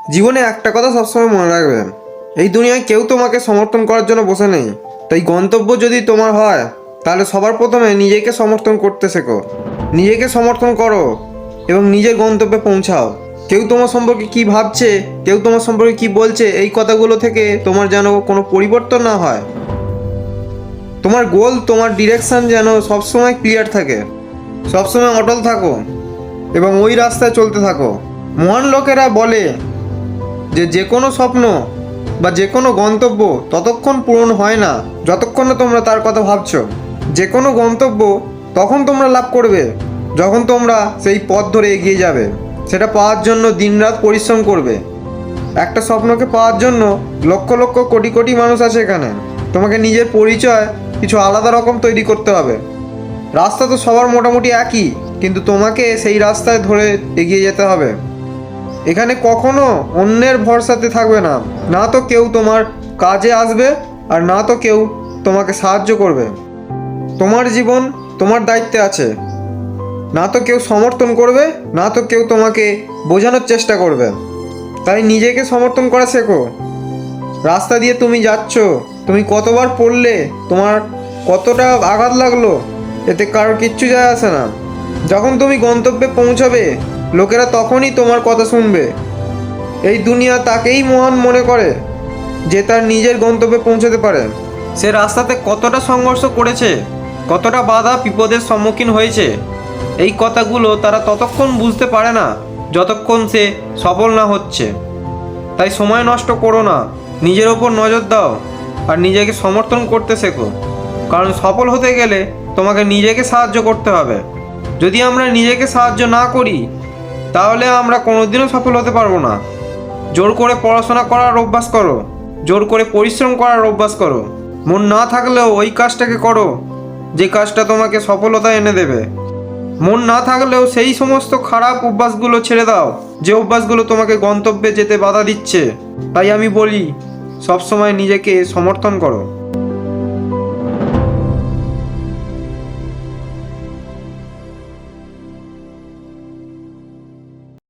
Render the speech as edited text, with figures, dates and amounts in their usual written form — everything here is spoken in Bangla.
জীবনে একটা কথা সবসময় মনে রাখবে, এই দুনিয়ায় কেউ তোমাকে সমর্থন করার জন্য বসে নেই। তাই গন্তব্য যদি তোমার হয় তাহলে সবার প্রথমে নিজেকে সমর্থন করতে শেখো। নিজেকে সমর্থন করো এবং নিজের গন্তব্যে পৌঁছাও। কেউ তোমার সম্পর্কে কি ভাবছে, কেউ তোমার সম্পর্কে কি বলছে, এই কথাগুলো থেকে তোমার যেন কোনো পরিবর্তন না হয়। তোমার গোল, তোমার ডিরেকশন যেন সবসময় ক্লিয়ার থাকে। সবসময় অটল থাকো এবং ওই রাস্তায় চলতে থাকো। মহান লোকেরা বলে যে কোনো স্বপ্ন বা যে কোনো গন্তব্য ততক্ষণ পূরণ হয় না যতক্ষণ না তোমরা তার কথা ভাবছো। যে কোনো গন্তব্য তখন তোমরা লাভ করবে যখন তোমরা সেই পথ ধরে এগিয়ে যাবে, সেটা পাওয়ার জন্য দিনরাত পরিশ্রম করবে। একটা স্বপ্নকে পাওয়ার জন্য লক্ষ লক্ষ কোটি কোটি মানুষ আছে এখানে। তোমাকে নিজের পরিচয় কিছু আলাদা রকম তৈরি করতে হবে। রাস্তা তো সবার মোটামুটি একই, কিন্তু তোমাকে সেই রাস্তায় ধরে এগিয়ে যেতে হবে। এখানে কখনো অন্যের ভরসাতে থাকবে না। না তো কেউ তোমার কাজে আসবে আর না তো কেউ তোমাকে সাহায্য করবে। তোমার জীবন তোমার দায়িত্বে আছে। না তো কেউ সমর্থন করবে, না তো কেউ তোমাকে বোঝানোর চেষ্টা করবে। তাই নিজেকে সমর্থন করা শেখো। রাস্তা দিয়ে তুমি যাচ্ছ, তুমি কতবার পড়লে, তোমার কতটা আঘাত লাগলো, এতে কারোর কিচ্ছু যায় আসে না। যখন তুমি গন্তব্যে পৌঁছাবে লোকেরা তখনই তোমার কথা শুনবে। এই দুনিয়া তাকেই মহান মনে করে যে তার নিজের গন্তব্যে পৌঁছাতে পারে। সে রাস্তাতে কতটা সংঘর্ষ করেছে, কতটা বাধা বিপদের সম্মুখীন হয়েছে, এই কথাগুলো তারা ততক্ষণ বুঝতে পারে না যতক্ষণ সে সফল না হচ্ছে। তাই সময় নষ্ট করো না, নিজের ওপর নজর দাও আর নিজেকে সমর্থন করতে শেখো। কারণ সফল হতে গেলে তোমাকে নিজেকে সাহায্য করতে হবে। যদি আমরা নিজেকে সাহায্য না করি তাহলে আমরা কোনোদিনও সফল হতে পারবো না। জোর করে পড়াশোনা করার অভ্যাস করো, জোর করে পরিশ্রম করার অভ্যাস করো। মন না থাকলেও ওই কাজটাকে করো যে কাজটা তোমাকে সফলতা এনে দেবে। মন না থাকলেও সেই সমস্ত খারাপ অভ্যাসগুলো ছেড়ে দাও যে অভ্যাসগুলো তোমাকে গন্তব্যে যেতে বাধা দিচ্ছে। তাই আমি বলি, সবসময় নিজেকে সমর্থন করো।